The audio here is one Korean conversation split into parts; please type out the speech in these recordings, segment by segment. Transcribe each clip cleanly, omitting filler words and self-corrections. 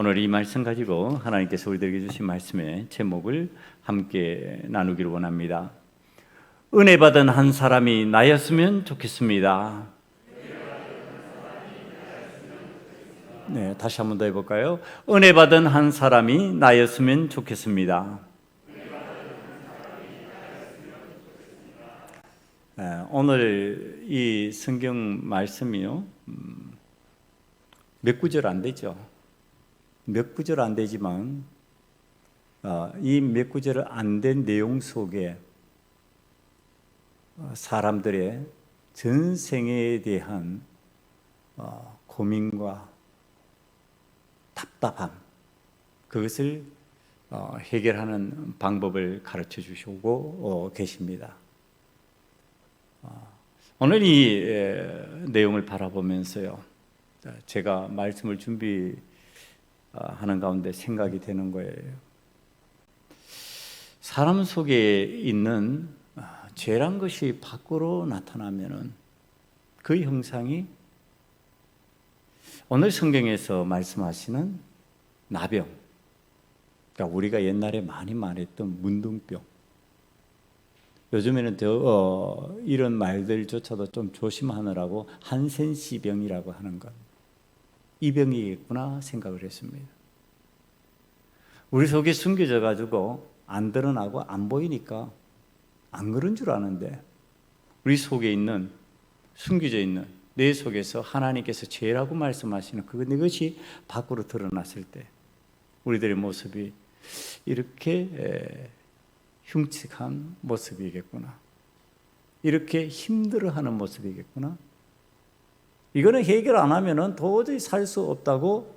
오늘 이 말씀 가지고 하나님께서 우리들에게 주신 말씀의 제목을 함께 나누기를 원합니다. 은혜 받은 한 사람이 나였으면 좋겠습니다. 네, 다시 한 번 더 해볼까요? 은혜 받은 한 사람이 나였으면 좋겠습니다. 오늘 이 성경 말씀이요, 몇 구절 안 되죠. 몇 구절 안 되지만 이 몇 구절 안 된 내용 속에 사람들의 전생에 대한 고민과 답답함, 그것을 해결하는 방법을 가르쳐 주시고 계십니다. 오늘 이 내용을 바라보면서요, 제가 말씀을 준비하는 가운데 생각이 되는 거예요. 사람 속에 있는 죄란 것이 밖으로 나타나면은 그 형상이 오늘 성경에서 말씀하시는 나병, 그러니까 우리가 옛날에 많이 말했던 문둥병, 요즘에는 이런 말들조차도 좀 조심하느라고 한센시병이라고 하는 것, 이 병이겠구나 생각을 했습니다. 우리 속에 숨겨져 가지고 안 드러나고 안 보이니까 안 그런 줄 아는데, 우리 속에 있는, 숨겨져 있는 내 속에서 하나님께서 죄라고 말씀하시는 그것이 밖으로 드러났을 때 우리들의 모습이 이렇게 흉측한 모습이겠구나, 이렇게 힘들어하는 모습이겠구나, 이거는 해결 안 하면은 도저히 살 수 없다고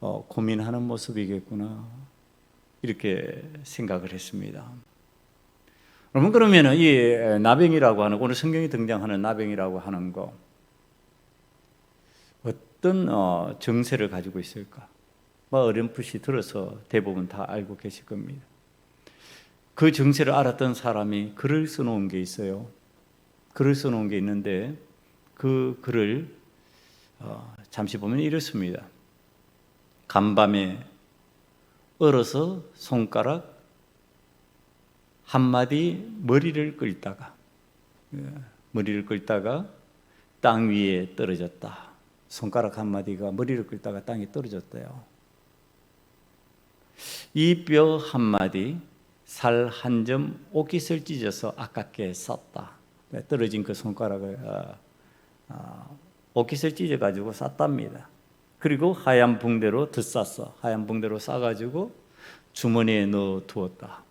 고민하는 모습이겠구나, 이렇게 생각을 했습니다. 여러분, 그러면은 이 나병이라고 하는, 오늘 성경에 등장하는 나병이라고 하는 거, 어떤 정세를 가지고 있을까? 어렴풋이 들어서 대부분 다 알고 계실 겁니다. 그 정세를 알았던 사람이 글을 써놓은 게 있어요. 글을 써놓은 게 있는데 그 글을 잠시 보면 이렇습니다. 간밤에 얼어서 손가락 한마디 머리를 끌다가 땅 위에 떨어졌다. 손가락 한마디가 머리를 끌다가 땅에 떨어졌대요. 이 뼈 한마디 살 한 점 옷깃을 찢어서 아깝게 쌌다. 떨어진 그 손가락을 옷깃을 찢어가지고 쌌답니다. 그리고 하얀 붕대로 덧쌌어. 하얀 붕대로 싸가지고 주머니에 넣어 두었다.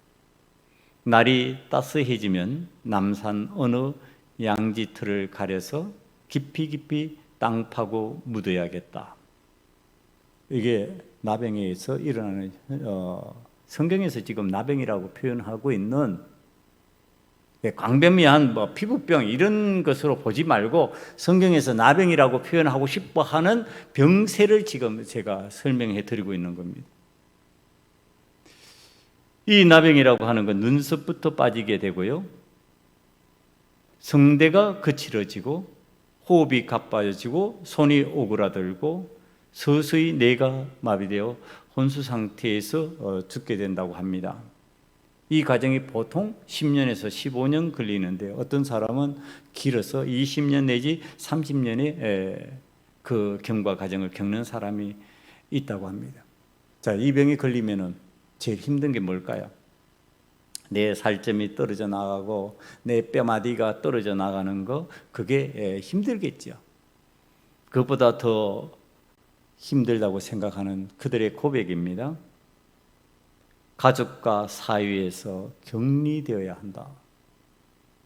날이 따스해지면 남산 어느 양지틀을 가려서 깊이 땅 파고 묻어야겠다. 이게 나병에서 일어나는, 성경에서 지금 나병이라고 표현하고 있는 광범위한 피부병 이런 것으로 보지 말고 성경에서 나병이라고 표현하고 싶어 하는 병세를 지금 제가 설명해 드리고 있는 겁니다. 이 나병이라고 하는 건 눈썹부터 빠지게 되고요, 성대가 거칠어지고 호흡이 가빠져지고 손이 오그라들고 서서히 뇌가 마비되어 혼수 상태에서 죽게 된다고 합니다. 이 과정이 보통 10년에서 15년 걸리는데 어떤 사람은 길어서 20년 내지 30년의 그 경과 과정을 겪는 사람이 있다고 합니다. 자, 이 병에 걸리면은 제일 힘든 게 뭘까요? 내 살점이 떨어져 나가고 내 뼈마디가 떨어져 나가는 거, 그게 힘들겠죠. 그것보다 더 힘들다고 생각하는 그들의 고백입니다. 가족과 사회에서 격리되어야 한다.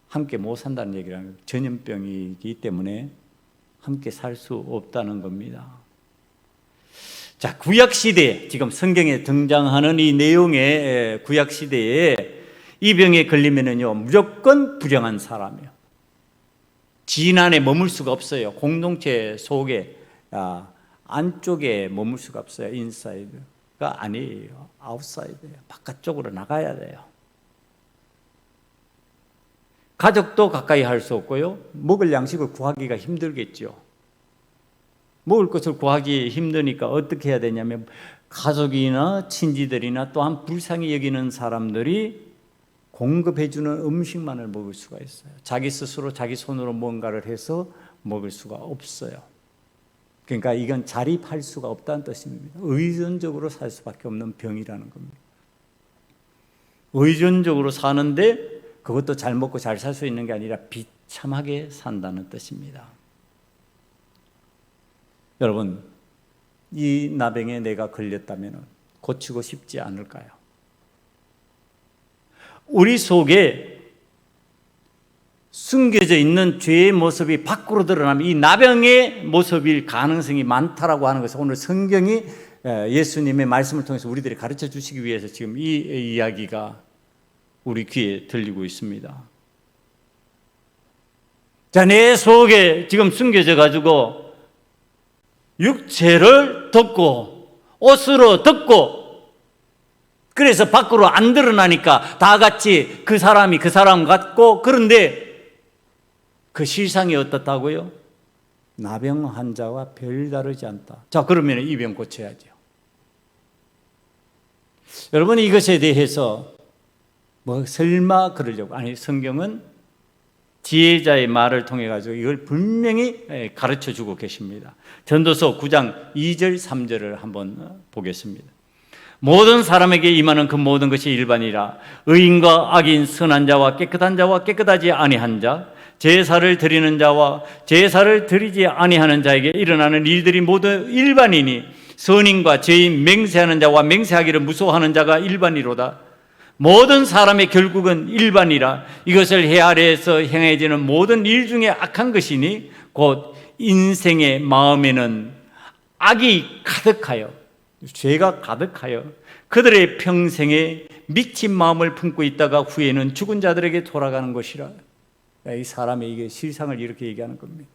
함께 못 산다는 얘기라는 거예요. 전염병이기 때문에 함께 살 수 없다는 겁니다. 자, 구약시대, 지금 성경에 등장하는 이 내용의 구약시대에 이 병에 걸리면은요, 무조건 불행한 사람이에요. 지인 안에 머물 수가 없어요. 공동체 속에, 안쪽에 머물 수가 없어요. 인사이드가 아니에요. 아웃사이드예요. 바깥쪽으로 나가야 돼요. 가족도 가까이 할 수 없고요, 먹을 양식을 구하기가 힘들겠죠. 먹을 것을 구하기 힘드니까 어떻게 해야 되냐면 가족이나 친지들이나 또한 불쌍히 여기는 사람들이 공급해주는 음식만을 먹을 수가 있어요. 자기 스스로 자기 손으로 뭔가를 해서 먹을 수가 없어요. 그러니까 이건 자립할 수가 없다는 뜻입니다. 의존적으로 살 수밖에 없는 병이라는 겁니다. 의존적으로 사는데 그것도 잘 먹고 잘 살 수 있는 게 아니라 비참하게 산다는 뜻입니다. 여러분, 이 나병에 내가 걸렸다면 고치고 싶지 않을까요? 우리 속에 숨겨져 있는 죄의 모습이 밖으로 드러나면 이 나병의 모습일 가능성이 많다라고 하는 것을 오늘 성경이 예수님의 말씀을 통해서 우리들이 가르쳐 주시기 위해서 지금 이 이야기가 우리 귀에 들리고 있습니다. 자, 내 속에 지금 숨겨져 가지고 육체를 덮고 옷으로 덮고 그래서 밖으로 안 드러나니까 다 같이 그 사람이 그 사람 같고, 그런데 그 실상이 어떻다고요? 나병 환자와 별다르지 않다. 자, 그러면 이 병 고쳐야죠. 여러분, 이것에 대해서 설마 그러려고, 아니, 성경은 지혜자의 말을 통해 가지고 이걸 분명히 가르쳐 주고 계십니다. 전도서 9장 2절 3절을 한번 보겠습니다. 모든 사람에게 임하는 그 모든 것이 일반이라. 의인과 악인, 선한 자와 깨끗한 자와 깨끗하지 아니한 자, 제사를 드리는 자와 제사를 드리지 아니하는 자에게 일어나는 일들이 모두 일반이니 선인과 죄인, 맹세하는 자와 맹세하기를 무서워하는 자가 일반이로다. 모든 사람의 결국은 일반이라. 이것을 헤아려서 행해지는 모든 일 중에 악한 것이니 곧 인생의 마음에는 악이 가득하여, 죄가 가득하여 그들의 평생에 미친 마음을 품고 있다가 후에는 죽은 자들에게 돌아가는 것이라. 이 사람의 이게 실상을 이렇게 얘기하는 겁니다.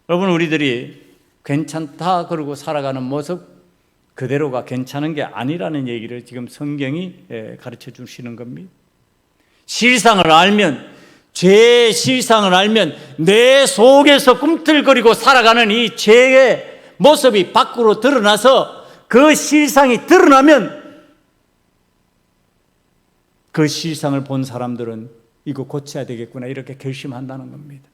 여러분, 우리들이 괜찮다 그러고 살아가는 모습 그대로가 괜찮은 게 아니라는 얘기를 지금 성경이 가르쳐 주시는 겁니다. 실상을 알면, 죄의 실상을 알면 내 속에서 꿈틀거리고 살아가는 이 죄의 모습이 밖으로 드러나서 그 실상이 드러나면 그 실상을 본 사람들은 이거 고쳐야 되겠구나 이렇게 결심한다는 겁니다.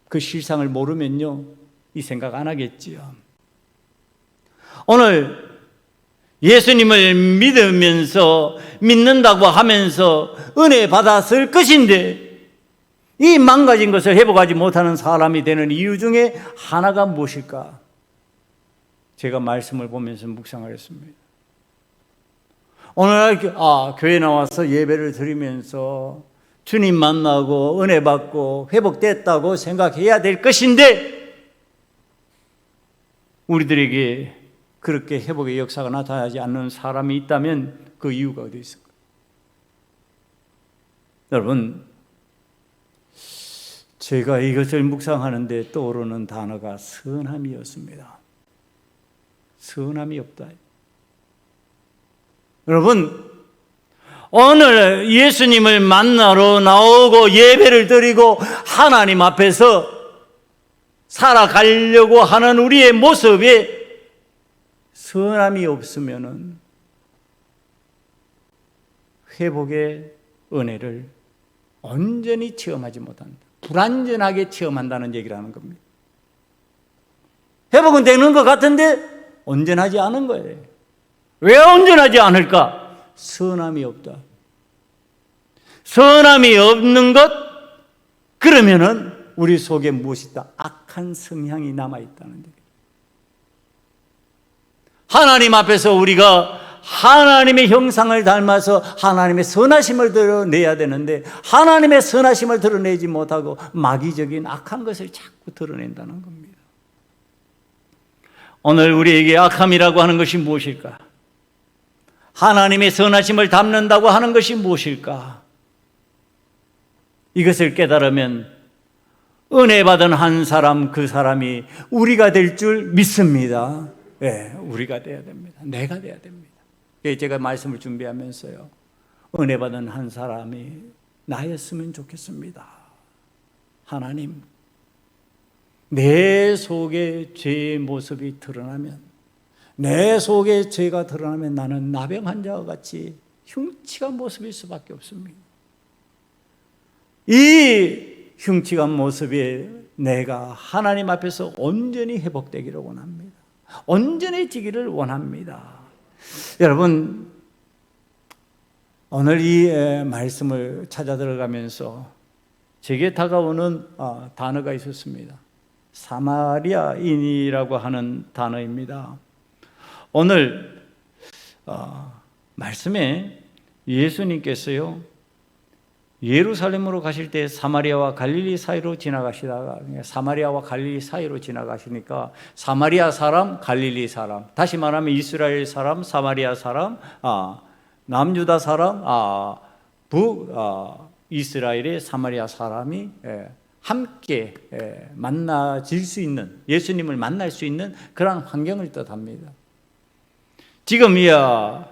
그 실상을 모르면요, 이 생각 안 하겠지요. 오늘 예수님을 믿는다고 하면서 은혜 받았을 것인데 이 망가진 것을 회복하지 못하는 사람이 되는 이유 중에 하나가 무엇일까? 제가 말씀을 보면서 묵상하겠습니다. 오늘 교회 나와서 예배를 드리면서 주님 만나고 은혜 받고 회복됐다고 생각해야 될 것인데 우리들에게 그렇게 회복의 역사가 나타나지 않는 사람이 있다면 그 이유가 어디 있을까? 여러분, 제가 이것을 묵상하는데 떠오르는 단어가 선함이었습니다. 선함이 없다. 여러분, 오늘 예수님을 만나러 나오고 예배를 드리고 하나님 앞에서 살아가려고 하는 우리의 모습에 선함이 없으면은 회복의 은혜를 온전히 체험하지 못한다. 불완전하게 체험한다는 얘기를 하는 겁니다. 회복은 되는 것 같은데 온전하지 않은 거예요. 왜 온전하지 않을까? 선함이 없다. 선함이 없는 것, 그러면은 우리 속에 무엇이 있다? 악한 성향이 남아있다는 얘기예요. 하나님 앞에서 우리가 하나님의 형상을 닮아서 하나님의 선하심을 드러내야 되는데 하나님의 선하심을 드러내지 못하고 마귀적인 악한 것을 자꾸 드러낸다는 겁니다. 오늘 우리에게 악함이라고 하는 것이 무엇일까? 하나님의 선하심을 담는다고 하는 것이 무엇일까? 이것을 깨달으면 은혜 받은 한 사람, 그 사람이 우리가 될 줄 믿습니다. 네, 우리가 돼야 됩니다. 내가 돼야 됩니다. 제가 말씀을 준비하면서요, 은혜 받은 한 사람이 나였으면 좋겠습니다. 하나님, 내 속에 죄의 모습이 드러나면, 내 속에 죄가 드러나면 나는 나병 환자와 같이 흉측한 모습일 수밖에 없습니다. 이 흉측한 모습에 내가 하나님 앞에서 온전히 회복되기를 원합니다. 온전해지기를 원합니다. 여러분, 오늘 이 말씀을 찾아 들어가면서 제게 다가오는 단어가 있었습니다. 사마리아인이라고 하는 단어입니다. 오늘 말씀에 예수님께서요, 예루살렘으로 가실 때 사마리아와 갈릴리 사이로 지나가시다가, 사마리아와 갈릴리 사이로 지나가시니까 사마리아 사람, 갈릴리 사람, 다시 말하면 이스라엘 사람, 사마리아 사람, 남유다 사람, 이스라엘의 사마리아 사람이 함께 만나질 수 있는, 예수님을 만날 수 있는 그런 환경을 뜻합니다. 지금이야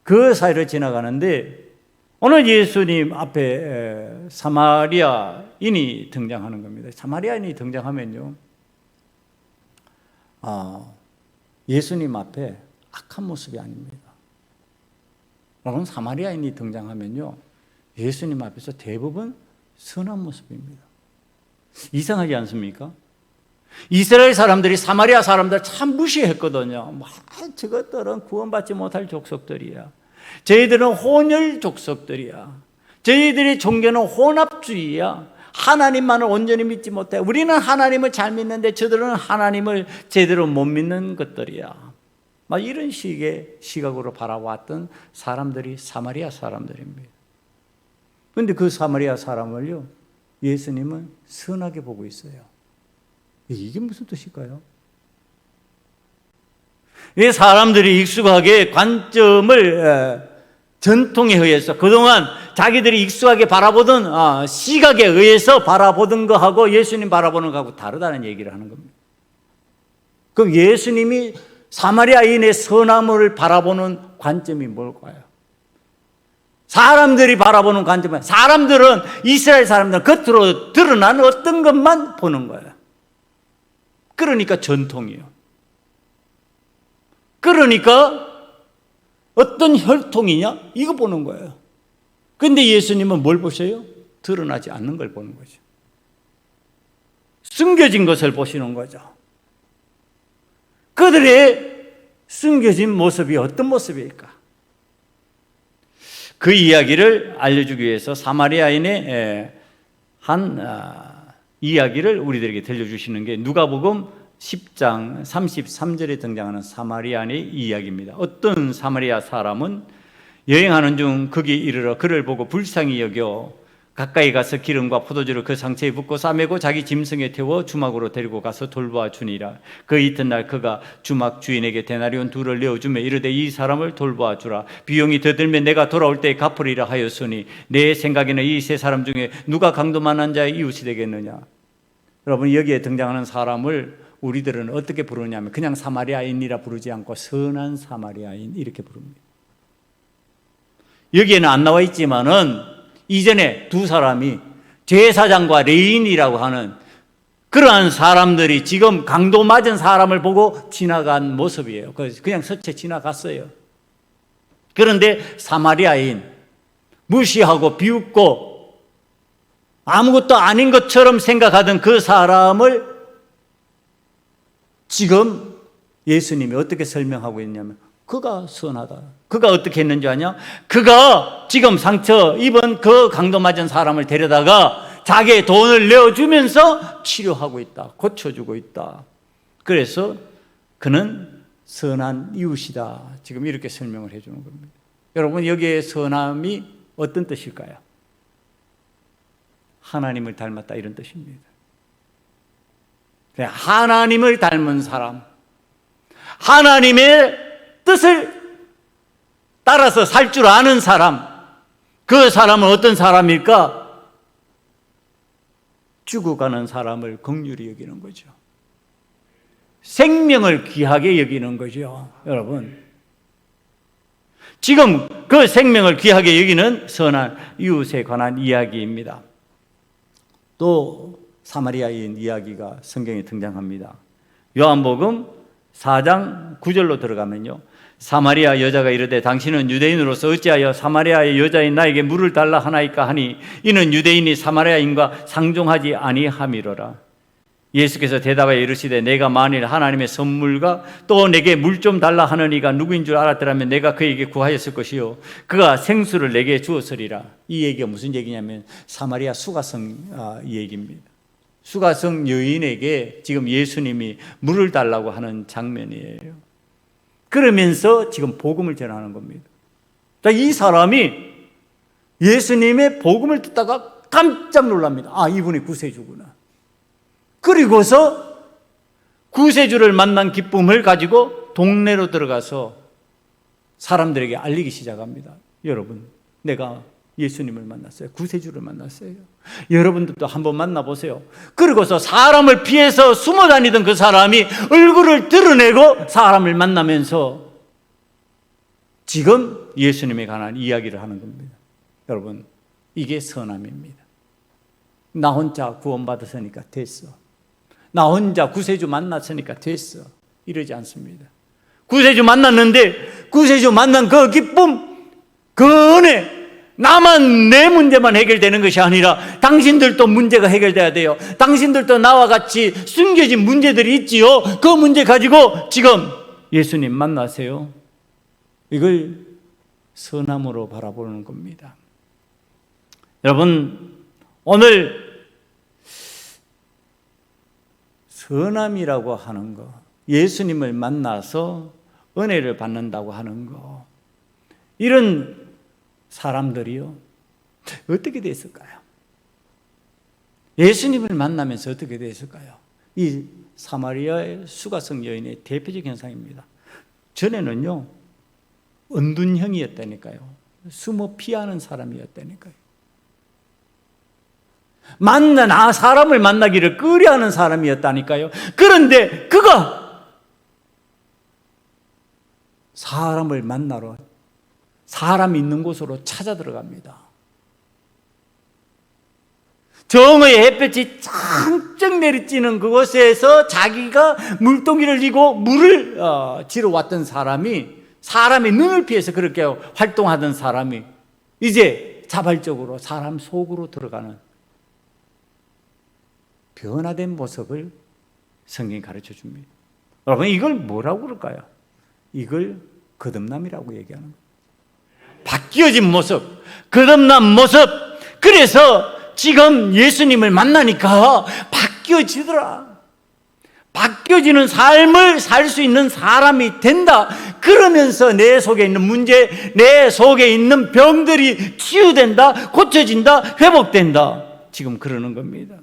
그 사이를 지나가는데 오늘 예수님 앞에 사마리아인이 등장하는 겁니다. 사마리아인이 등장하면요, 예수님 앞에 악한 모습이 아닙니다. 여러분, 사마리아인이 등장하면요, 예수님 앞에서 대부분 선한 모습입니다. 이상하지 않습니까? 이스라엘 사람들이 사마리아 사람들 참 무시했거든요. 저것들은 구원받지 못할 족속들이야. 저희들은 혼혈 족속들이야. 저희들의 종교는 혼합주의야. 하나님만을 온전히 믿지 못해. 우리는 하나님을 잘 믿는데 저들은 하나님을 제대로 못 믿는 것들이야. 이런 식의 시각으로 바라왔던 사람들이 사마리아 사람들입니다. 그런데 그 사마리아 사람을요, 예수님은 선하게 보고 있어요. 이게 무슨 뜻일까요? 이 사람들이 익숙하게 관점을, 전통에 의해서 그동안 자기들이 익숙하게 바라보던 시각에 의해서 바라보던 거하고 예수님 바라보는 거하고 다르다는 얘기를 하는 겁니다. 그럼 예수님이 사마리아인의 선함을 바라보는 관점이 뭘까요? 사람들이 바라보는 관점은, 사람들은, 이스라엘 사람들은 겉으로 드러난 어떤 것만 보는 거예요. 그러니까 전통이에요. 그러니까 어떤 혈통이냐? 이거 보는 거예요. 그런데 예수님은 뭘 보셔요? 드러나지 않는 걸 보는 거죠. 숨겨진 것을 보시는 거죠. 그들의 숨겨진 모습이 어떤 모습일까? 그 이야기를 알려주기 위해서 사마리아인의 한 이야기를 우리들에게 들려주시는 게 누가복음 10장 33절에 등장하는 사마리아인의 이야기입니다. 어떤 사마리아 사람은 여행하는 중 거기 이르러 그를 보고 불쌍히 여겨 가까이 가서 기름과 포도주를 그 상처에 붓고 싸매고 자기 짐승에 태워 주막으로 데리고 가서 돌보아 주니라. 그 이튿날 그가 주막 주인에게 데나리온 2를 내어주며 이르되 이 사람을 돌보아 주라. 비용이 더 들면 내가 돌아올 때에 갚으리라 하였으니 내 생각에는 이 세 사람 중에 누가 강도 만한 자의 이웃이 되겠느냐. 여러분, 여기에 등장하는 사람을 우리들은 어떻게 부르냐면 그냥 사마리아인이라 부르지 않고 선한 사마리아인 이렇게 부릅니다. 여기에는 안 나와 있지만은 이전에 두 사람이 제사장과 레인이라고 하는 그러한 사람들이 지금 강도 맞은 사람을 보고 지나간 모습이에요. 그냥 스쳐 지나갔어요. 그런데 사마리아인, 무시하고 비웃고 아무것도 아닌 것처럼 생각하던 그 사람을 지금 예수님이 어떻게 설명하고 있냐면 그가 선하다. 그가 어떻게 했는지 아냐? 그가 지금 상처 입은 그 강도 맞은 사람을 데려다가 자기의 돈을 내어주면서 치료하고 있다. 고쳐주고 있다. 그래서 그는 선한 이웃이다. 지금 이렇게 설명을 해주는 겁니다. 여러분, 여기에 선함이 어떤 뜻일까요? 하나님을 닮았다 이런 뜻입니다. 하나님을 닮은 사람, 하나님의 뜻을 따라서 살 줄 아는 사람, 그 사람은 어떤 사람일까? 죽어가는 사람을 긍휼히 여기는 거죠. 생명을 귀하게 여기는 거죠. 여러분, 지금 그 생명을 귀하게 여기는 선한 이웃에 관한 이야기입니다. 또 사마리아인 이야기가 성경에 등장합니다. 요한복음 4장 9절로 들어가면요, 사마리아 여자가 이르되 당신은 유대인으로서 어찌하여 사마리아의 여자인 나에게 물을 달라 하나이까 하니 이는 유대인이 사마리아인과 상종하지 아니함이로라. 예수께서 대답하여 이르시되 내가 만일 하나님의 선물과 또 내게 물 좀 달라 하느니가 누구인 줄 알았더라면 내가 그에게 구하였을 것이요 그가 생수를 내게 주었으리라. 이 얘기가 무슨 얘기냐면 사마리아 수가성 얘기입니다. 수가성 여인에게 지금 예수님이 물을 달라고 하는 장면이에요. 그러면서 지금 복음을 전하는 겁니다. 이 사람이 예수님의 복음을 듣다가 깜짝 놀랍니다. 아, 이분이 구세주구나. 그리고서 구세주를 만난 기쁨을 가지고 동네로 들어가서 사람들에게 알리기 시작합니다. 여러분, 내가 예수님을 만났어요. 구세주를 만났어요. 여러분들도 한번 만나보세요. 그리고서 사람을 피해서 숨어 다니던 그 사람이 얼굴을 드러내고 사람을 만나면서 지금 예수님에 관한 이야기를 하는 겁니다. 여러분, 이게 선함입니다. 나 혼자 구원받았으니까 됐어. 나 혼자 구세주 만났으니까 됐어. 이러지 않습니다. 구세주 만났는데 구세주 만난 그 기쁨, 그 은혜, 나만 내 문제만 해결되는 것이 아니라 당신들도 문제가 해결돼야 돼요. 당신들도 나와 같이 숨겨진 문제들이 있지요. 그 문제 가지고 지금 예수님 만나세요. 이걸 선함으로 바라보는 겁니다. 여러분, 오늘 선함이라고 하는 거, 예수님을 만나서 은혜를 받는다고 하는 거, 이런 사람들이요, 어떻게 됐을까요? 예수님을 만나면서 어떻게 됐을까요? 이 사마리아의 수가성 여인의 대표적 현상입니다. 전에는요, 은둔형이었다니까요. 숨어 피하는 사람이었다니까요. 사람을 만나기를 꺼려하는 사람이었다니까요. 그런데 그가 사람을 만나러 사람 있는 곳으로 찾아 들어갑니다. 정오의 햇볕이 쫙쫙 내리쬐는 그곳에서 자기가 물동이를 지고 물을 지러 왔던 사람이, 사람의 눈을 피해서 그렇게 활동하던 사람이 이제 자발적으로 사람 속으로 들어가는 변화된 모습을 성경이 가르쳐 줍니다. 여러분, 이걸 뭐라고 그럴까요? 이걸 거듭남이라고 얘기하는 거예요. 바뀌어진 모습, 거듭난 모습. 그래서 지금 예수님을 만나니까 바뀌어지더라. 바뀌어지는 삶을 살 수 있는 사람이 된다. 그러면서 내 속에 있는 문제, 내 속에 있는 병들이 치유된다, 고쳐진다, 회복된다. 지금 그러는 겁니다.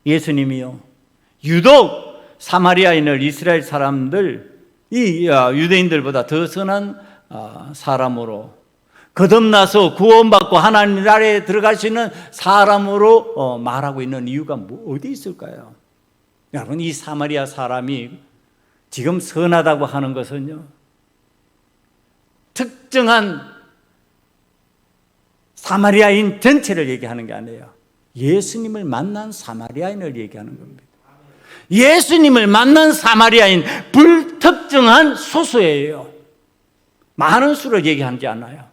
예수님이요, 유독 사마리아인을 이스라엘 사람들, 이 유대인들보다 더 선한 사람으로, 거듭나서 구원받고 하나님 나라에 들어갈 수 있는 사람으로 말하고 있는 이유가 어디 있을까요? 여러분, 이 사마리아 사람이 지금 선하다고 하는 것은요, 특정한 사마리아인 전체를 얘기하는 게 아니에요. 예수님을 만난 사마리아인을 얘기하는 겁니다. 예수님을 만난 사마리아인, 불특정한 소수예요. 많은 수를 얘기하지 않아요.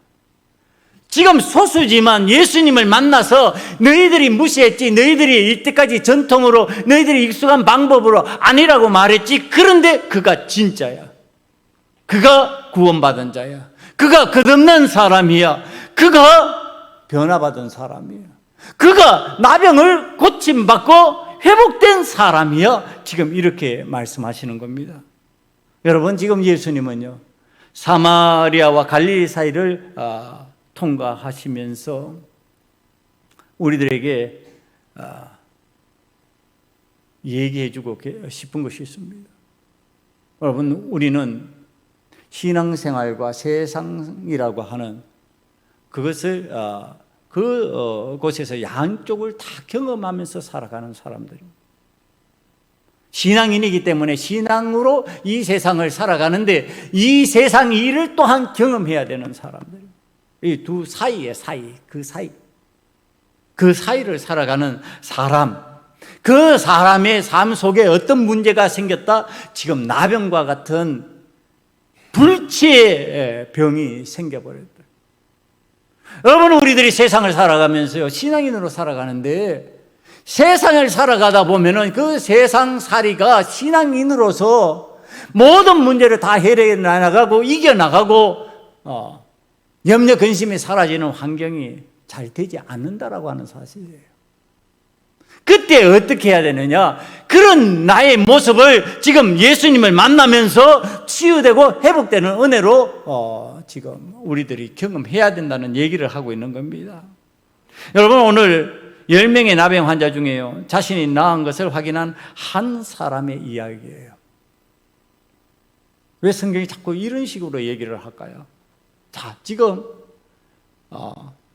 지금 소수지만 예수님을 만나서 너희들이 무시했지, 너희들이 이때까지 전통으로, 너희들이 익숙한 방법으로 아니라고 말했지. 그런데 그가 진짜야. 그가 구원받은 자야. 그가 거듭난 사람이야. 그가 변화받은 사람이야. 그가 나병을 고침받고 회복된 사람이야. 지금 이렇게 말씀하시는 겁니다. 여러분, 지금 예수님은요, 사마리아와 갈릴리 사이를 통과하시면서 우리들에게 얘기해주고 싶은 것이 있습니다. 여러분, 우리는 신앙생활과 세상이라고 하는 그것을 그곳에서 양쪽을 다 경험하면서 살아가는 사람들입니다. 신앙인이기 때문에 신앙으로 이 세상을 살아가는데 이 세상 일을 또한 경험해야 되는 사람들. 이 두 사이의 사이, 그 사이. 그 사이를 살아가는 사람, 그 사람의 삶 속에 어떤 문제가 생겼다? 지금 나병과 같은 불치의 병이 생겨버렸다. 여러분, 우리들이 세상을 살아가면서요, 신앙인으로 살아가는데 세상을 살아가다 보면은 그 세상살이가 신앙인으로서 모든 문제를 다 해결해 나가고 이겨나가고 염려 근심이 사라지는 환경이 잘 되지 않는다라고 하는 사실이에요. 그때 어떻게 해야 되느냐? 그런 나의 모습을 지금 예수님을 만나면서 치유되고 회복되는 은혜로 지금 우리들이 경험해야 된다는 얘기를 하고 있는 겁니다. 여러분, 오늘 10명의 나병 환자 중에요, 자신이 나은 것을 확인한 한 사람의 이야기예요. 왜 성경이 자꾸 이런 식으로 얘기를 할까요? 자, 지금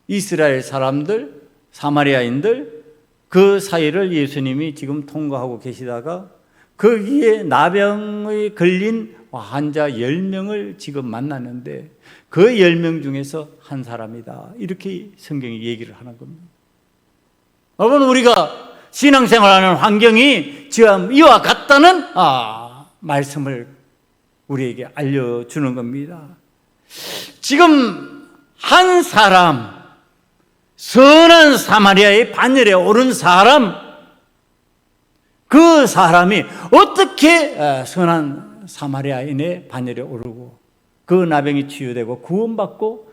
이스라엘 사람들, 사마리아인들 그 사이를 예수님이 지금 통과하고 계시다가 거기에 나병에 걸린 환자 10명을 지금 만났는데 그 10명 중에서 한 사람이다, 이렇게 성경이 얘기를 하는 겁니다. 여러분, 우리가 신앙생활하는 환경이 지금 이와 같다는 말씀을 우리에게 알려주는 겁니다. 지금 한 사람, 선한 사마리아의 반열에 오른 사람, 그 사람이 어떻게 선한 사마리아인의 반열에 오르고 그 나병이 치유되고 구원받고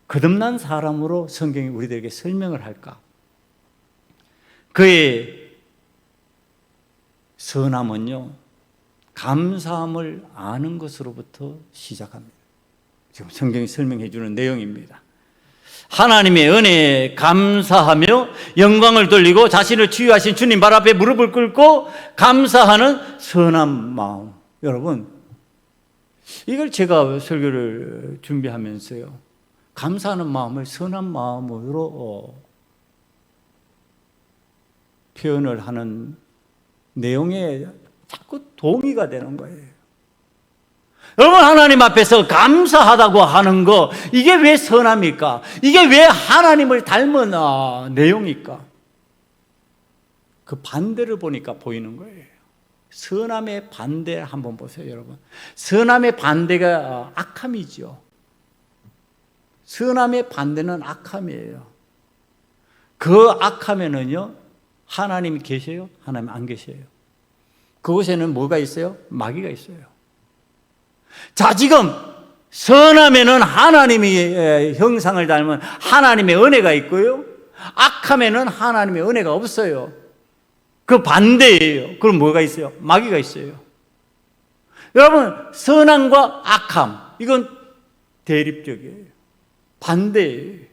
거듭난 사람으로 성경이 우리들에게 설명을 할까? 그의 선함은요, 감사함을 아는 것으로부터 시작합니다. 지금 성경이 설명해 주는 내용입니다. 하나님의 은혜에 감사하며 영광을 돌리고 자신을 치유하신 주님 발 앞에 무릎을 꿇고 감사하는 선한 마음. 여러분, 이걸 제가 설교를 준비하면서요, 감사하는 마음을 선한 마음으로 표현을 하는 내용에 자꾸 동의가 되는 거예요. 여러분, 하나님 앞에서 감사하다고 하는 거, 이게 왜 선함일까? 이게 왜 하나님을 닮은 내용일까? 그 반대를 보니까 보이는 거예요. 선함의 반대 한번 보세요, 여러분. 선함의 반대가 악함이죠. 선함의 반대는 악함이에요. 그 악함에는요, 하나님이 계세요? 하나님 안 계세요? 그곳에는 뭐가 있어요? 마귀가 있어요. 자, 지금 선함에는 하나님의 형상을 닮은 하나님의 은혜가 있고요, 악함에는 하나님의 은혜가 없어요. 그 반대예요. 그럼 뭐가 있어요? 마귀가 있어요. 여러분, 선함과 악함, 이건 대립적이에요. 반대예요.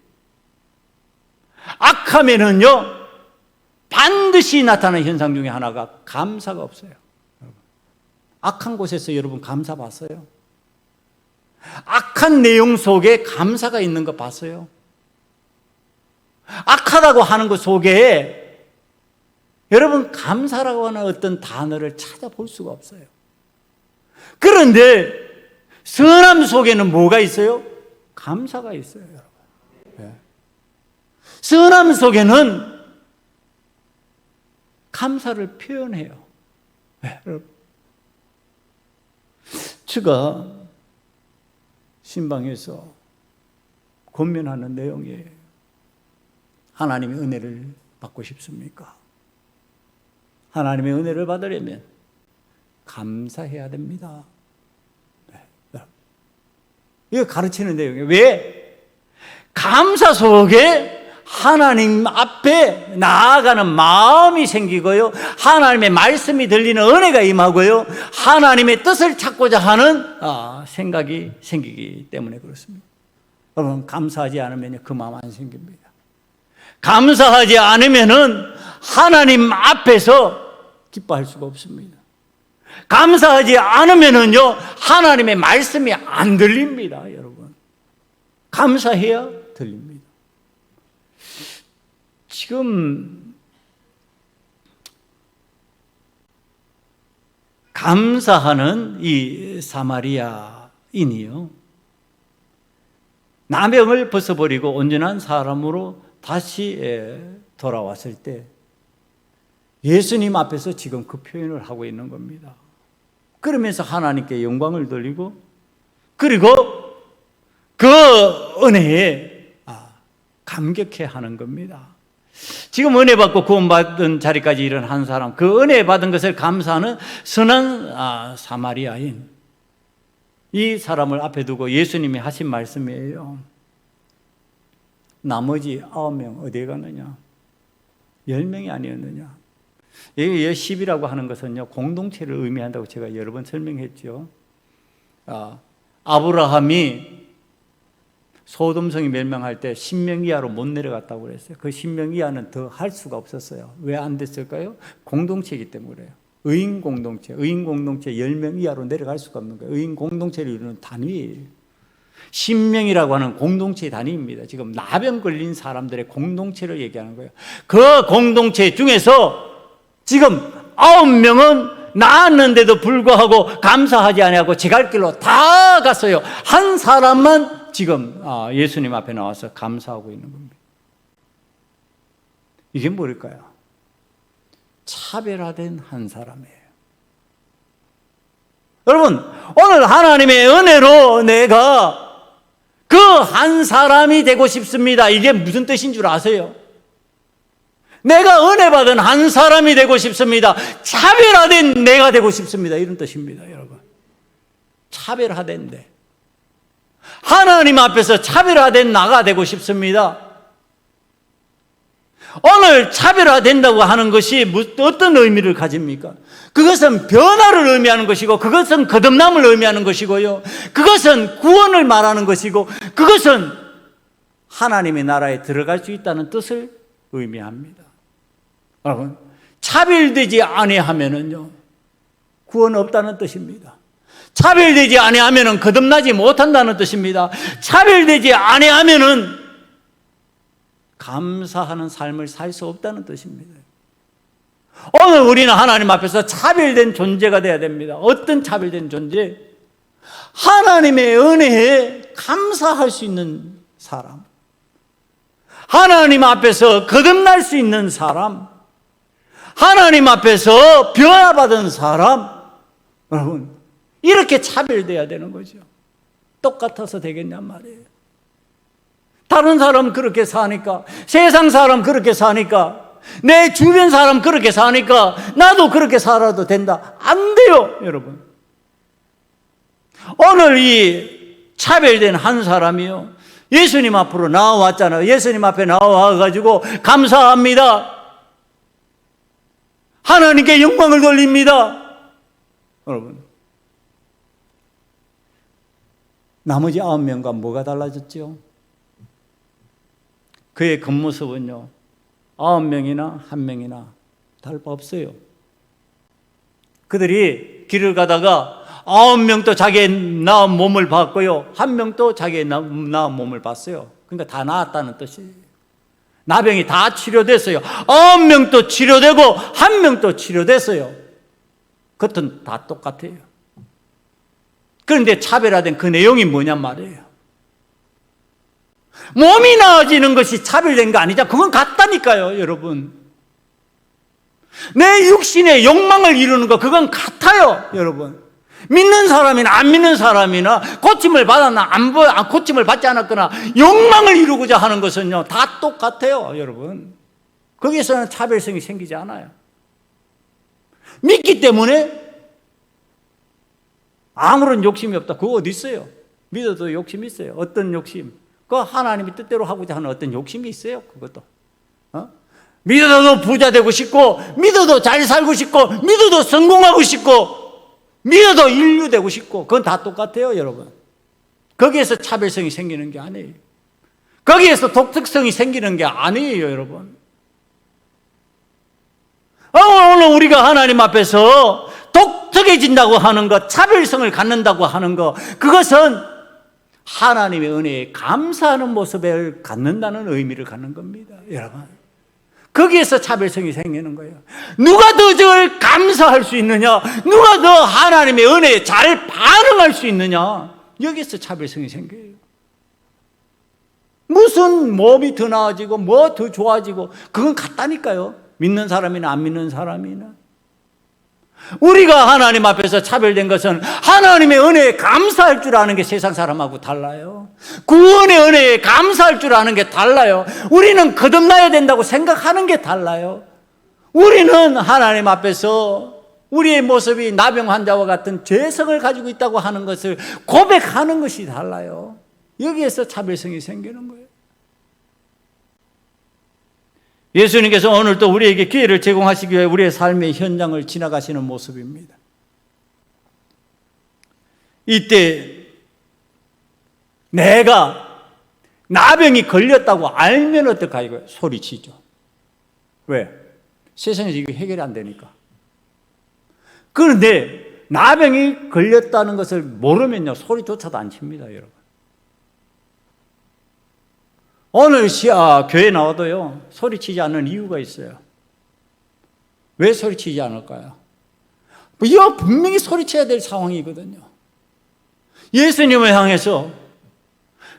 악함에는요, 반드시 나타나는 현상 중에 하나가 감사가 없어요. 악한 곳에서 여러분 감사 봤어요? 악한 내용 속에 감사가 있는 거 봤어요? 악하다고 하는 것 속에 여러분 감사라고 하는 어떤 단어를 찾아볼 수가 없어요. 그런데 선함 속에는 뭐가 있어요? 감사가 있어요, 여러분. 네. 선함 속에는 감사를 표현해요. 네, 여러분. 제가 신방에서 권면하는 내용이에요. 하나님의 은혜를 받고 싶습니까? 하나님의 은혜를 받으려면 감사해야 됩니다. 네. 이거 가르치는 내용이에요. 왜? 감사 속에 하나님 앞에 나아가는 마음이 생기고요, 하나님의 말씀이 들리는 은혜가 임하고요, 하나님의 뜻을 찾고자 하는 생각이 생기기 때문에 그렇습니다. 여러분, 감사하지 않으면 그 마음 안 생깁니다. 감사하지 않으면 하나님 앞에서 기뻐할 수가 없습니다. 감사하지 않으면요, 하나님의 말씀이 안 들립니다, 여러분. 감사해야 들립니다. 지금 감사하는 이 사마리아인이요, 나병을 벗어버리고 온전한 사람으로 다시 돌아왔을 때 예수님 앞에서 지금 그 표현을 하고 있는 겁니다. 그러면서 하나님께 영광을 돌리고 그리고 그 은혜에 감격해 하는 겁니다. 지금 은혜 받고 구원받은 자리까지 이른 한 사람, 그 은혜 받은 것을 감사하는 선한 사마리아인, 이 사람을 앞에 두고 예수님이 하신 말씀이에요. 나머지 9명 어디에 가느냐? 10명이 아니었느냐? 여기 10이라고 하는 것은요, 공동체를 의미한다고 제가 여러 번 설명했죠. 아브라함이 소돔성이 멸망할 때 10명 이하로 못 내려갔다고 그랬어요. 그 10명 이하는 더 할 수가 없었어요. 왜 안 됐을까요? 공동체이기 때문에 그래요. 의인 공동체 10명 이하로 내려갈 수가 없는 거예요. 의인 공동체를 이루는 단위예요. 10명이라고 하는 공동체의 단위입니다. 지금 나병 걸린 사람들의 공동체를 얘기하는 거예요. 그 공동체 중에서 지금 9명은 나았는데도 불구하고 감사하지 아니하고 제 갈 길로 다 갔어요. 한 사람만 지금 예수님 앞에 나와서 감사하고 있는 겁니다. 이게 뭘까요? 차별화된 한 사람이에요. 여러분, 오늘 하나님의 은혜로 내가 그 한 사람이 되고 싶습니다. 이게 무슨 뜻인 줄 아세요? 내가 은혜 받은 한 사람이 되고 싶습니다. 차별화된 내가 되고 싶습니다. 이런 뜻입니다, 여러분. 차별화된데 하나님 앞에서 차별화된 나가 되고 싶습니다. 오늘 차별화된다고 하는 것이 어떤 의미를 가집니까? 그것은 변화를 의미하는 것이고, 그것은 거듭남을 의미하는 것이고요, 그것은 구원을 말하는 것이고, 그것은 하나님의 나라에 들어갈 수 있다는 뜻을 의미합니다. 여러분, 차별되지 아니하면은요, 구원 없다는 뜻입니다. 차별되지 아니하면은 거듭나지 못한다는 뜻입니다. 차별되지 아니하면은 감사하는 삶을 살 수 없다는 뜻입니다. 오늘 우리는 하나님 앞에서 차별된 존재가 되어야 됩니다. 어떤 차별된 존재? 하나님의 은혜에 감사할 수 있는 사람, 하나님 앞에서 거듭날 수 있는 사람, 하나님 앞에서 변화받은 사람. 여러분, 이렇게 차별돼야 되는 거죠. 똑같아서 되겠냔 말이에요. 다른 사람 그렇게 사니까, 세상 사람 그렇게 사니까, 내 주변 사람 그렇게 사니까 나도 그렇게 살아도 된다. 안 돼요, 여러분. 오늘 이 차별된 한 사람이요, 예수님 앞으로 나와왔잖아요. 예수님 앞에 나와가지고 감사합니다, 하나님께 영광을 돌립니다. 여러분, 나머지 9명과 뭐가 달라졌죠? 그의 겉모습은요, 9명이나 1명이나 다를 바 없어요. 그들이 길을 가다가 9명도 자기의 나은 몸을 봤고요, 1명도 자기의 나은 몸을 봤어요. 그러니까 다 나았다는 뜻이에요. 나병이 다 치료됐어요. 9명도 치료되고 1명도 치료됐어요. 겉은 다 똑같아요. 그런데 차별화된 그 내용이 뭐냔 말이에요. 몸이 나아지는 것이 차별된 거 아니죠. 그건 같다니까요, 여러분. 내 육신의 욕망을 이루는 거, 그건 같아요, 여러분. 믿는 사람이나 안 믿는 사람이나, 고침을 받았나 고침을 받지 않았거나 욕망을 이루고자 하는 것은요, 다 똑같아요, 여러분. 거기에서는 차별성이 생기지 않아요. 믿기 때문에 아무런 욕심이 없다. 그거 어디 있어요? 믿어도 욕심이 있어요. 어떤 욕심? 그 하나님이 뜻대로 하고자 하는 어떤 욕심이 있어요, 그것도. 믿어도 부자 되고 싶고, 믿어도 잘 살고 싶고, 믿어도 성공하고 싶고, 믿어도 인류 되고 싶고, 그건 다 똑같아요, 여러분. 거기에서 차별성이 생기는 게 아니에요. 거기에서 독특성이 생기는 게 아니에요, 여러분. 오늘 우리가 하나님 앞에서 독특해진다고 하는 것, 차별성을 갖는다고 하는 것, 그것은 하나님의 은혜에 감사하는 모습을 갖는다는 의미를 갖는 겁니다, 여러분. 거기에서 차별성이 생기는 거예요. 누가 더 저를 감사할 수 있느냐, 누가 더 하나님의 은혜에 잘 반응할 수 있느냐, 여기에서 차별성이 생겨요. 무슨 몸이 더 나아지고 뭐 더 좋아지고 그건 같다니까요. 믿는 사람이나 안 믿는 사람이나. 우리가 하나님 앞에서 차별된 것은 하나님의 은혜에 감사할 줄 아는 게 세상 사람하고 달라요. 구원의 은혜에 감사할 줄 아는 게 달라요. 우리는 거듭나야 된다고 생각하는 게 달라요. 우리는 하나님 앞에서 우리의 모습이 나병 환자와 같은 죄성을 가지고 있다고 하는 것을 고백하는 것이 달라요. 여기에서 차별성이 생기는 거예요. 예수님께서 오늘도 우리에게 기회를 제공하시기 위해 우리의 삶의 현장을 지나가시는 모습입니다. 이때 내가 나병이 걸렸다고 알면 어떡하고요? 소리치죠. 왜? 세상에서 이게 해결이 안 되니까. 그런데 나병이 걸렸다는 것을 모르면요, 소리조차도 안 칩니다, 여러분. 오늘 교회 나와도요, 소리치지 않는 이유가 있어요. 왜 소리치지 않을까요? 이거 분명히 소리쳐야 될 상황이거든요. 예수님을 향해서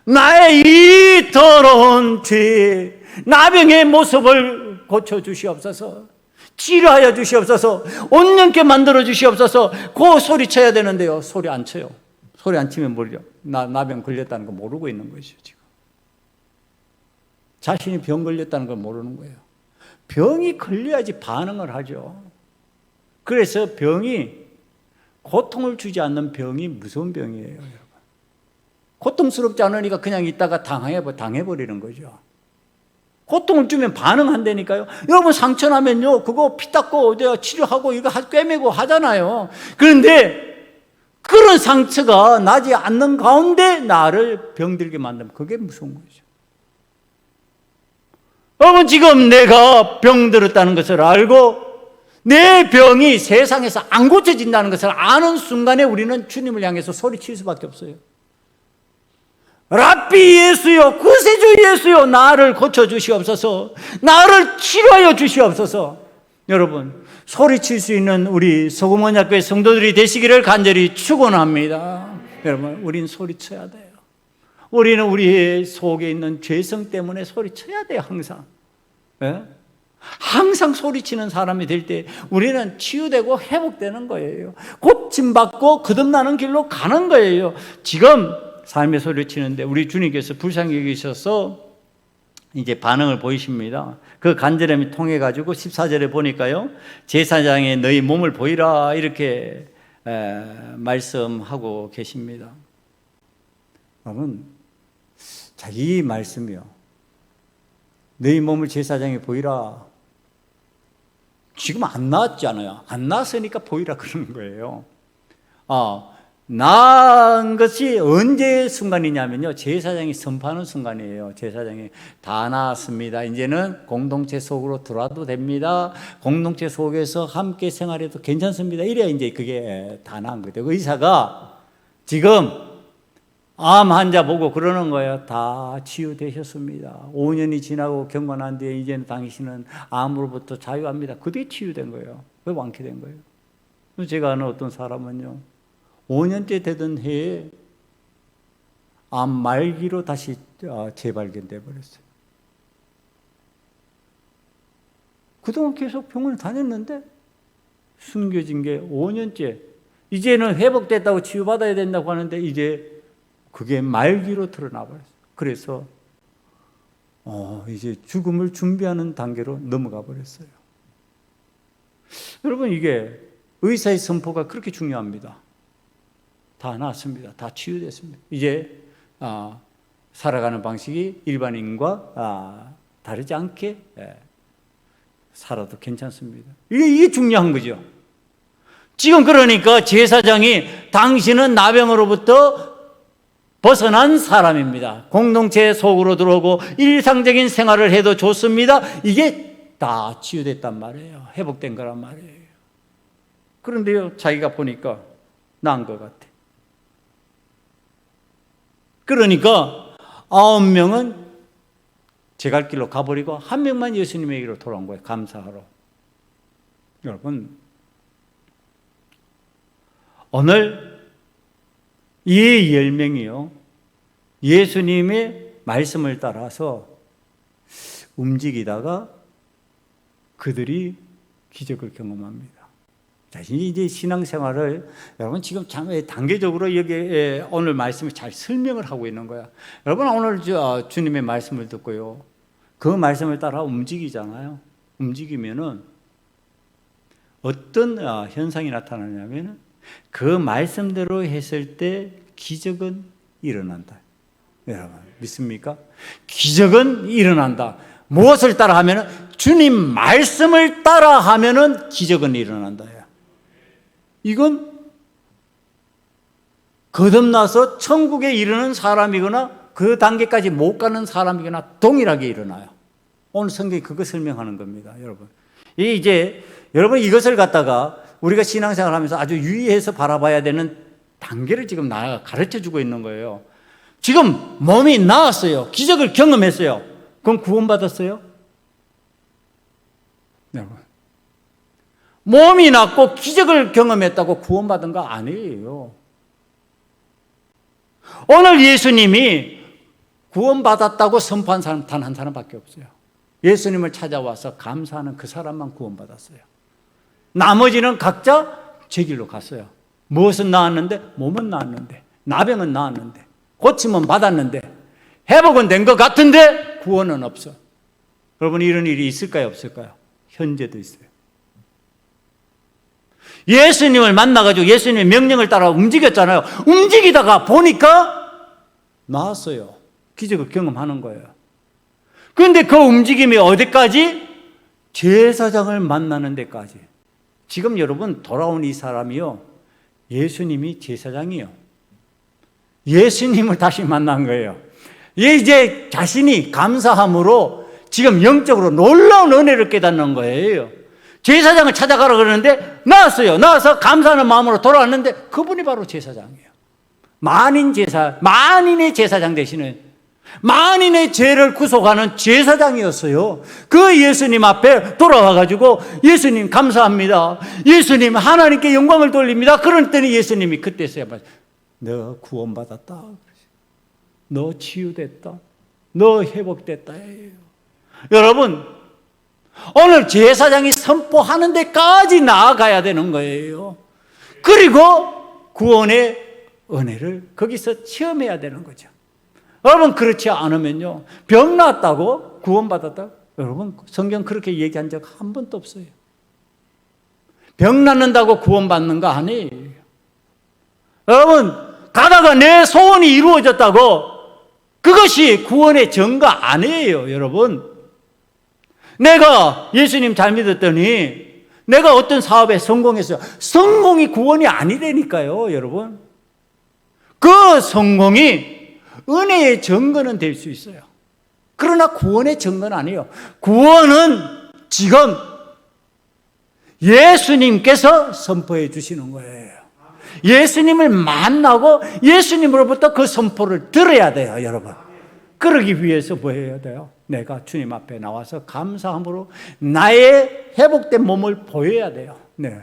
나의 이 더러운 죄, 나병의 모습을 고쳐주시옵소서, 치료하여 주시옵소서, 온전케 만들어 주시옵소서, 그 소리쳐야 되는데요, 소리 안 쳐요. 소리 안 치면 뭐죠? 나병 걸렸다는 거 모르고 있는 것이죠, 지금. 자신이 병 걸렸다는 걸 모르는 거예요. 병이 걸려야지 반응을 하죠. 그래서 병이 고통을 주지 않는 병이 무서운 병이에요, 여러분. 고통스럽지 않으니까 그냥 있다가 당해버리는 거죠. 고통을 주면 반응한다니까요. 여러분 상처 나면요, 그거 피 닦고 치료하고 이거 꿰매고 하잖아요. 그런데 그런 상처가 나지 않는 가운데 나를 병들게 만들면 그게 무서운 거죠. 여러분 지금 내가 병들었다는 것을 알고 내 병이 세상에서 안 고쳐진다는 것을 아는 순간에 우리는 주님을 향해서 소리칠 수밖에 없어요. 랍비 예수여, 구세주 예수여, 나를 고쳐주시옵소서, 나를 치료하여 주시옵소서. 여러분 소리칠 수 있는 우리 소금언약교회 성도들이 되시기를 간절히 축원합니다. 여러분 우린 소리쳐야 돼요. 우리는 우리의 속에 있는 죄성 때문에 소리쳐야 돼요. 항상. 예? 항상 소리치는 사람이 될 때 우리는 치유되고 회복되는 거예요. 고침받고 거듭나는 길로 가는 거예요. 지금 삶의 소리치는데 우리 주님께서 불쌍히 여기셔서 이제 반응을 보이십니다. 그 간절함이 통해 가지고 14절에 보니까요, 제사장에 너희 몸을 보이라 이렇게 말씀하고 계십니다. 여러분, 자, 이 말씀이요, 너희 몸을 제사장에 보이라, 지금 안 나왔잖아요. 안 나왔으니까 보이라 그러는 거예요. 나은 것이 언제 순간이냐면요, 제사장이 선포하는 순간이에요. 제사장이 다 나았습니다, 이제는 공동체 속으로 들어와도 됩니다, 공동체 속에서 함께 생활해도 괜찮습니다, 이래야 이제 그게 다 나은 거죠. 의사가 지금 암 환자 보고 그러는 거예요. 다 치유되셨습니다. 5년이 지나고 경건한 뒤에 이제는 당신은 암으로부터 자유합니다. 그게 치유된 거예요. 그게 완쾌된 거예요. 제가 아는 어떤 사람은요, 5년째 되던 해에 암 말기로 다시 재발견돼 버렸어요. 그동안 계속 병원을 다녔는데 숨겨진 게 5년째, 이제는 회복됐다고 치유받아야 된다고 하는데 이제 그게 말기로 드러나 버렸어요. 그래서 이제 죽음을 준비하는 단계로 넘어가 버렸어요. 여러분, 이게 의사의 선포가 그렇게 중요합니다. 다 나았습니다. 다 치유됐습니다. 이제 살아가는 방식이 일반인과 다르지 않게 살아도 괜찮습니다. 이게 중요한 거죠. 지금 그러니까 제사장이 당신은 나병으로부터 벗어난 사람입니다, 공동체 속으로 들어오고 일상적인 생활을 해도 좋습니다, 이게 다 치유됐단 말이에요. 회복된 거란 말이에요. 그런데요, 자기가 보니까 나은 것 같아. 그러니까 9명은 제 갈 길로 가버리고 1명만 예수님에게로 돌아온 거예요. 감사하러. 여러분, 오늘 이 10명이요, 예수님의 말씀을 따라서 움직이다가 그들이 기적을 경험합니다. 자, 이제 신앙생활을 여러분 지금 참 단계적으로 여기 오늘 말씀을 잘 설명을 하고 있는 거야. 여러분 오늘 주님의 말씀을 듣고요, 그 말씀을 따라 움직이잖아요. 움직이면은 어떤 현상이 나타나냐면 그 말씀대로 했을 때 기적은 일어난다. 여러분 믿습니까? 기적은 일어난다. 무엇을 따라 하면은 주님 말씀을 따라 하면은 기적은 일어난다. 이건 거듭나서 천국에 이르는 사람이거나 그 단계까지 못 가는 사람이거나 동일하게 일어나요. 오늘 성경이 그거 설명하는 겁니다, 여러분. 이제 여러분 이것을 갖다가 우리가 신앙생활 하면서 아주 유의해서 바라봐야 되는 단계를 지금 가르쳐 주고 있는 거예요. 지금 몸이 나았어요. 기적을 경험했어요. 그럼 구원받았어요? 여러분, 몸이 낫고 기적을 경험했다고 구원받은 거 아니에요. 오늘 예수님이 구원받았다고 선포한 사람 단 한 사람밖에 없어요. 예수님을 찾아와서 감사하는 그 사람만 구원받았어요. 나머지는 각자 제 길로 갔어요. 무엇은 나았는데? 몸은 나았는데, 나병은 나았는데, 고침은 받았는데, 회복은 된 것 같은데 구원은 없어. 여러분 이런 일이 있을까요, 없을까요? 현재도 있어요. 예수님을 만나가지고 예수님의 명령을 따라 움직였잖아요. 움직이다가 보니까 나았어요. 기적을 경험하는 거예요. 그런데 그 움직임이 어디까지? 제사장을 만나는 데까지. 지금 여러분 돌아온 이 사람이요, 예수님이 제사장이요, 예수님을 다시 만난 거예요. 이제 자신이 감사함으로 지금 영적으로 놀라운 은혜를 깨닫는 거예요. 제사장을 찾아가라 그러는데 나왔어요. 나와서 감사하는 마음으로 돌아왔는데 그분이 바로 제사장이에요. 만인의 제사장 대신에 만인의 죄를 구속하는 제사장이었어요. 그 예수님 앞에 돌아와가지고 예수님 감사합니다, 예수님 하나님께 영광을 돌립니다. 그랬더니 예수님이 그때서야 너 구원받았다, 너 치유됐다, 너 회복됐다. 여러분 오늘 제사장이 선포하는 데까지 나아가야 되는 거예요. 그리고 구원의 은혜를 거기서 체험해야 되는 거죠. 여러분 그렇지 않으면요, 병 났다고 구원받았다? 여러분 성경 그렇게 얘기한 적 한 번도 없어요. 병 낫는다고 구원받는 거 아니에요. 여러분 가다가 내 소원이 이루어졌다고 그것이 구원의 증거 아니에요. 여러분 내가 예수님 잘 믿었더니 내가 어떤 사업에 성공했어요. 성공이 구원이 아니라니까요. 여러분 그 성공이 은혜의 증거는 될 수 있어요. 그러나 구원의 증거는 아니에요. 구원은 지금 예수님께서 선포해 주시는 거예요. 예수님을 만나고 예수님으로부터 그 선포를 들어야 돼요, 여러분. 그러기 위해서 뭐 해야 돼요? 내가 주님 앞에 나와서 감사함으로 나의 회복된 몸을 보여야 돼요. 네.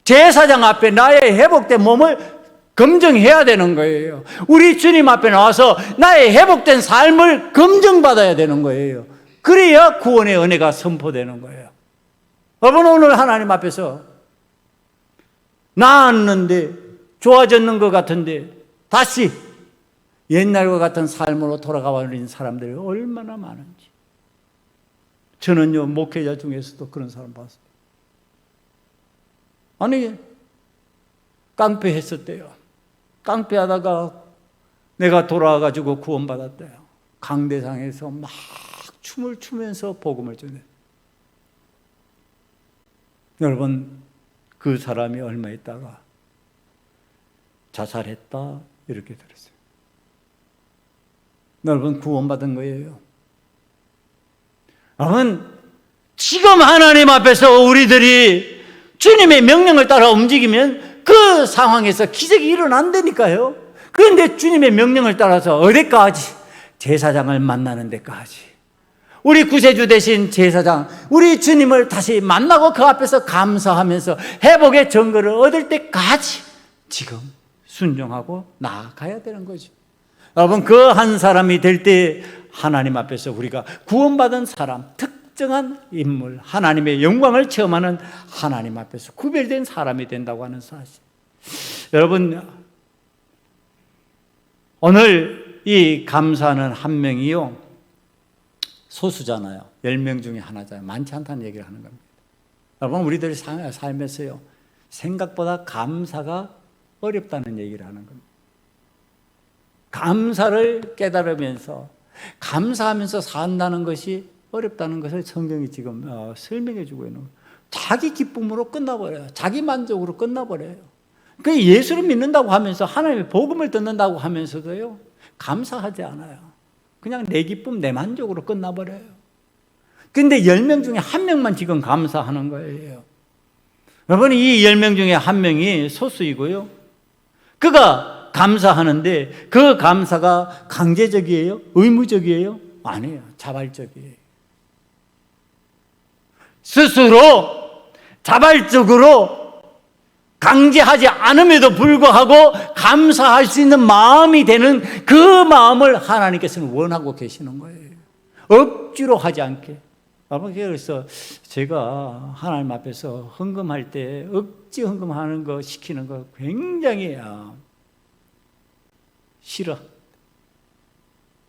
제사장 앞에 나의 회복된 몸을 검증해야 되는 거예요. 우리 주님 앞에 나와서 나의 회복된 삶을 검증받아야 되는 거예요. 그래야 구원의 은혜가 선포되는 거예요. 여러분 오늘 하나님 앞에서 나았는데 좋아졌는 것 같은데 다시 옛날과 같은 삶으로 돌아가 버린 사람들이 얼마나 많은지. 저는요 목회자 중에서도 그런 사람 봤어요. 아니 깡패 했었대요. 깡패하다가 내가 돌아와가지고 구원받았대요. 강대상에서 막 춤을 추면서 복음을 전해. 여러분 그 사람이 얼마 있다가 자살했다 이렇게 들었어요. 여러분 구원받은 거예요. 여러분 지금 하나님 앞에서 우리들이 주님의 명령을 따라 움직이면 그 상황에서 기적이 일어난다니까요. 그런데 주님의 명령을 따라서 어디까지? 제사장을 만나는 데까지. 우리 구세주 대신 제사장, 우리 주님을 다시 만나고 그 앞에서 감사하면서 회복의 증거를 얻을 때까지 지금 순종하고 나아가야 되는 거죠. 여러분, 그 한 사람이 될 때 하나님 앞에서 우리가 구원받은 사람, 특정한 인물, 하나님의 영광을 체험하는 하나님 앞에서 구별된 사람이 된다고 하는 사실. 여러분, 오늘 이 감사하는 한 명이요, 소수잖아요. 10명 중에 하나잖아요. 많지 않다는 얘기를 하는 겁니다. 여러분, 우리들의 삶에서요, 생각보다 감사가 어렵다는 얘기를 하는 겁니다. 감사를 깨달으면서, 감사하면서 산다는 것이 어렵다는 것을 성경이 지금 설명해 주고 있는 거예요. 자기 기쁨으로 끝나버려요. 자기 만족으로 끝나버려요. 그 예수를 믿는다고 하면서, 하나님의 복음을 듣는다고 하면서도요, 감사하지 않아요. 그냥 내 기쁨, 내 만족으로 끝나버려요. 근데 10명 중에 한 명만 지금 감사하는 거예요. 여러분, 이 10명 중에 한 명이 소수이고요, 그가 감사하는데 그 감사가 강제적이에요? 의무적이에요? 아니에요. 자발적이에요. 스스로 자발적으로 강제하지 않음에도 불구하고 감사할 수 있는 마음이 되는 그 마음을 하나님께서는 원하고 계시는 거예요. 억지로 하지 않게. 그래서 제가 하나님 앞에서 헌금할 때 억지 헌금하는 거, 시키는 거 굉장히 싫어.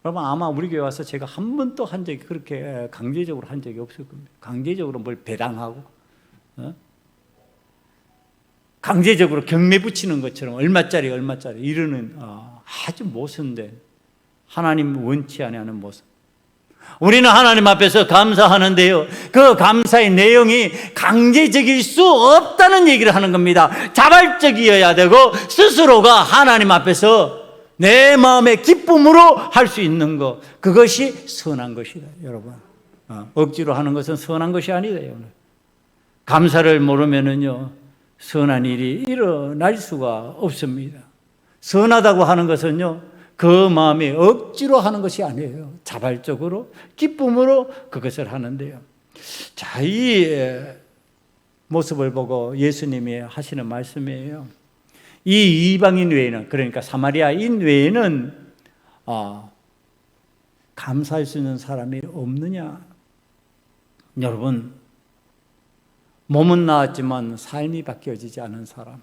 여러분, 아마 우리 교회 와서 제가 한 번도 한 적이, 그렇게 강제적으로 한 적이 없을 겁니다. 강제적으로 뭘 배당하고, 강제적으로 경매 붙이는 것처럼 얼마짜리 이러는 아주 모순된, 하나님 원치 아니하는 모습. 우리는 하나님 앞에서 감사하는데요, 그 감사의 내용이 강제적일 수 없다는 얘기를 하는 겁니다. 자발적이어야 되고, 스스로가 하나님 앞에서 내 마음의 기쁨으로 할 수 있는 것, 그것이 선한 것이다, 여러분. 억지로 하는 것은 선한 것이 아니래요. 감사를 모르면은요, 선한 일이 일어날 수가 없습니다. 선하다고 하는 것은요, 그 마음이 억지로 하는 것이 아니에요. 자발적으로, 기쁨으로 그것을 하는데요. 자, 이 모습을 보고 예수님이 하시는 말씀이에요. 이 이방인 외에는, 그러니까 사마리아인 외에는 감사할 수 있는 사람이 없느냐? 여러분, 몸은 나았지만 삶이 바뀌어지지 않은 사람.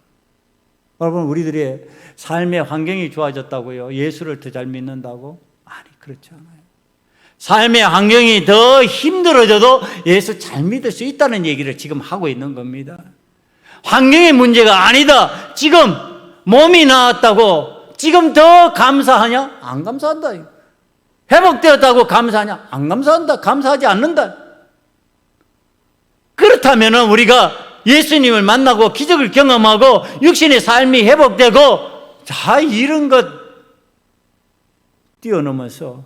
여러분, 우리들의 삶의 환경이 좋아졌다고요? 예수를 더 잘 믿는다고? 아니, 그렇지 않아요. 삶의 환경이 더 힘들어져도 예수 잘 믿을 수 있다는 얘기를 지금 하고 있는 겁니다. 환경의 문제가 아니다. 지금 몸이 나았다고 지금 더 감사하냐? 안 감사한다. 회복되었다고 감사하냐? 안 감사한다. 감사하지 않는다. 그렇다면 우리가 예수님을 만나고 기적을 경험하고 육신의 삶이 회복되고, 자, 이런 것 뛰어넘어서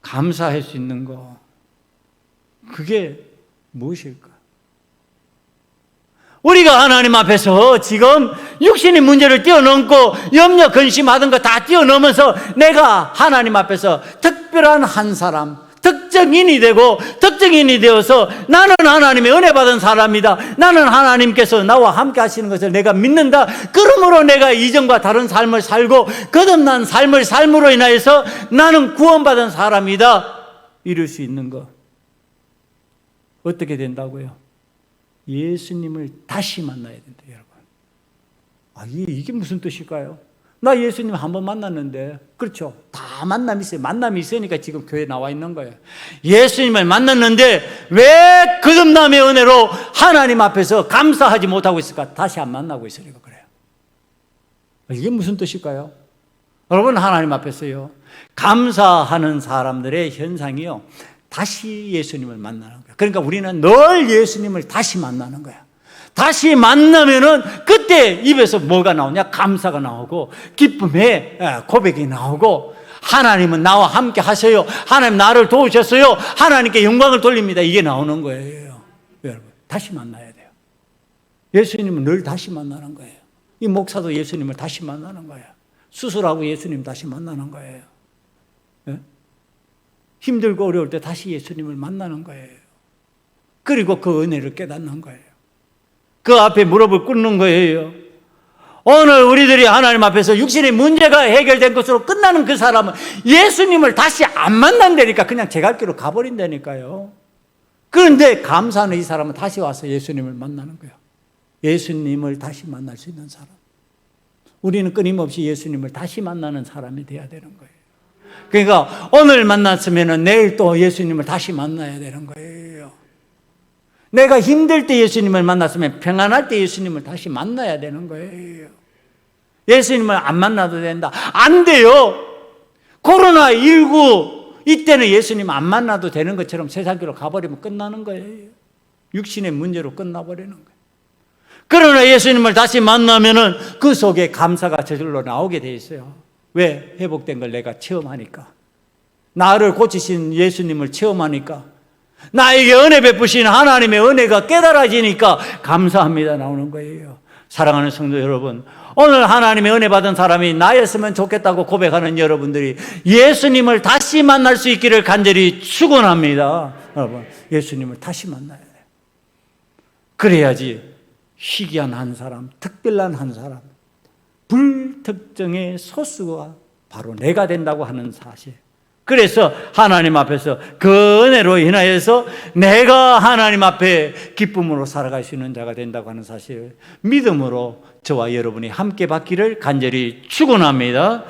감사할 수 있는 거, 그게 무엇일까? 우리가 하나님 앞에서 지금 육신의 문제를 뛰어넘고 염려, 근심하던 거 다 뛰어넘어서 내가 하나님 앞에서 특별한 한 사람, 특정인이 되고, 특정인이 되어서 나는 하나님의 은혜 받은 사람이다. 나는 하나님께서 나와 함께 하시는 것을 내가 믿는다. 그러므로 내가 이전과 다른 삶을 살고 거듭난 삶을 삶으로 인하여서 나는 구원받은 사람이다. 이룰 수 있는 것. 어떻게 된다고요? 예수님을 다시 만나야 된다, 여러분. 이게 무슨 뜻일까요? 나 예수님 한 번 만났는데, 그렇죠? 다 만남이 있어요. 만남이 있으니까 지금 교회에 나와 있는 거예요. 예수님을 만났는데 왜 거듭남의 은혜로 하나님 앞에서 감사하지 못하고 있을까? 다시 안 만나고 있으니까 그래요. 이게 무슨 뜻일까요? 여러분, 하나님 앞에서요, 감사하는 사람들의 현상이요, 다시 예수님을 만나는 거예요. 그러니까 우리는 늘 예수님을 다시 만나는 거야. 다시 만나면은 그때 입에서 뭐가 나오냐? 감사가 나오고, 기쁨의 고백이 나오고, 하나님은 나와 함께 하셔요. 하나님 나를 도우셨어요. 하나님께 영광을 돌립니다. 이게 나오는 거예요. 여러분, 다시 만나야 돼요. 예수님은 늘 다시 만나는 거예요. 이 목사도 예수님을 다시 만나는 거예요. 수술하고 예수님 다시 만나는 거예요. 네? 힘들고 어려울 때 다시 예수님을 만나는 거예요. 그리고 그 은혜를 깨닫는 거예요. 그 앞에 무릎을 꿇는 거예요. 오늘 우리들이 하나님 앞에서 육신의 문제가 해결된 것으로 끝나는 그 사람은 예수님을 다시 안 만난다니까. 그냥 제 갈 길로 가버린다니까요. 그런데 감사는 이 사람은 다시 와서 예수님을 만나는 거예요. 예수님을 다시 만날 수 있는 사람. 우리는 끊임없이 예수님을 다시 만나는 사람이 돼야 되는 거예요. 그러니까 오늘 만났으면 내일 또 예수님을 다시 만나야 되는 거예요. 내가 힘들 때 예수님을 만났으면 평안할 때 예수님을 다시 만나야 되는 거예요. 예수님을 안 만나도 된다. 안 돼요. 코로나19 이때는 예수님 안 만나도 되는 것처럼 세상길로 가버리면 끝나는 거예요. 육신의 문제로 끝나버리는 거예요. 그러나 예수님을 다시 만나면은 그 속에 감사가 저절로 나오게 돼 있어요. 왜? 회복된 걸 내가 체험하니까. 나를 고치신 예수님을 체험하니까. 나에게 은혜 베푸신 하나님의 은혜가 깨달아지니까 감사합니다 나오는 거예요. 사랑하는 성도 여러분, 오늘 하나님의 은혜 받은 사람이 나였으면 좋겠다고 고백하는 여러분들이 예수님을 다시 만날 수 있기를 간절히 축원합니다. 여러분, 예수님을 다시 만나야 돼요. 그래야지 희귀한 한 사람, 특별한 한 사람, 불특정의 소수가 바로 내가 된다고 하는 사실. 그래서 하나님 앞에서 그 은혜로 인하여서 내가 하나님 앞에 기쁨으로 살아갈 수 있는 자가 된다고 하는 사실, 믿음으로 저와 여러분이 함께 받기를 간절히 축원합니다.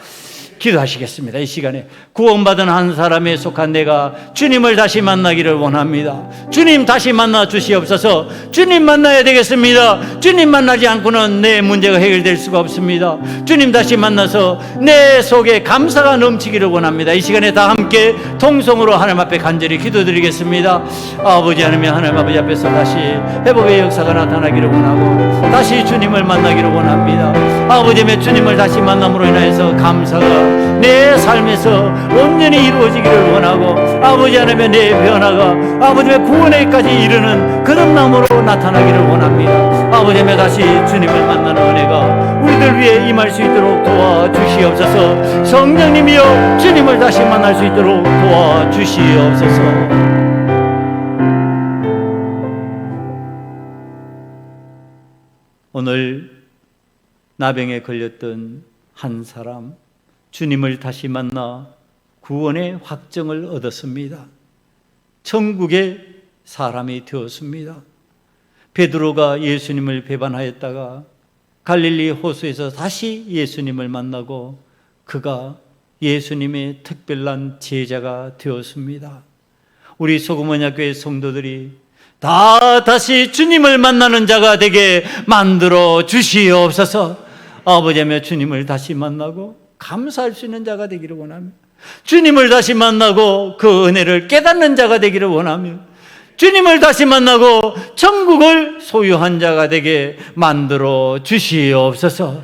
기도하시겠습니다. 이 시간에 구원받은 한 사람에 속한 내가 주님을 다시 만나기를 원합니다. 주님 다시 만나 주시옵소서. 주님 만나야 되겠습니다. 주님 만나지 않고는 내 문제가 해결될 수가 없습니다. 주님 다시 만나서 내 속에 감사가 넘치기를 원합니다. 이 시간에 다 함께 통성으로 하나님 앞에 간절히 기도드리겠습니다. 아버지 하나님, 하나님 아버지 앞에서 다시 회복의 역사가 나타나기를 원하고 다시 주님을 만나기를 원합니다. 아버지의 주님을 다시 만남으로 인해서 감사가 내 삶에서 온전히 이루어지기를 원하고, 아버지 하나님의 내 변화가 아버지의 구원에까지 이르는 거듭남으로 나타나기를 원합니다. 아버지 하나님, 다시 주님을 만나는 은혜가 우리들 위해 임할 수 있도록 도와주시옵소서. 성령님이여, 주님을 다시 만날 수 있도록 도와주시옵소서. 오늘 나병에 걸렸던 한 사람, 주님을 다시 만나 구원의 확정을 얻었습니다. 천국의 사람이 되었습니다. 베드로가 예수님을 배반하였다가 갈릴리 호수에서 다시 예수님을 만나고 그가 예수님의 특별한 제자가 되었습니다. 우리 소금언약교회 성도들이 다 다시 주님을 만나는 자가 되게 만들어 주시옵소서. 아버지며 주님을 다시 만나고 감사할 수 있는 자가 되기를 원합니다. 주님을 다시 만나고 그 은혜를 깨닫는 자가 되기를 원하며 주님을 다시 만나고 천국을 소유한 자가 되게 만들어 주시옵소서.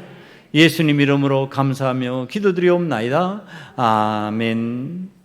예수님 이름으로 감사하며 기도드리옵나이다. 아멘.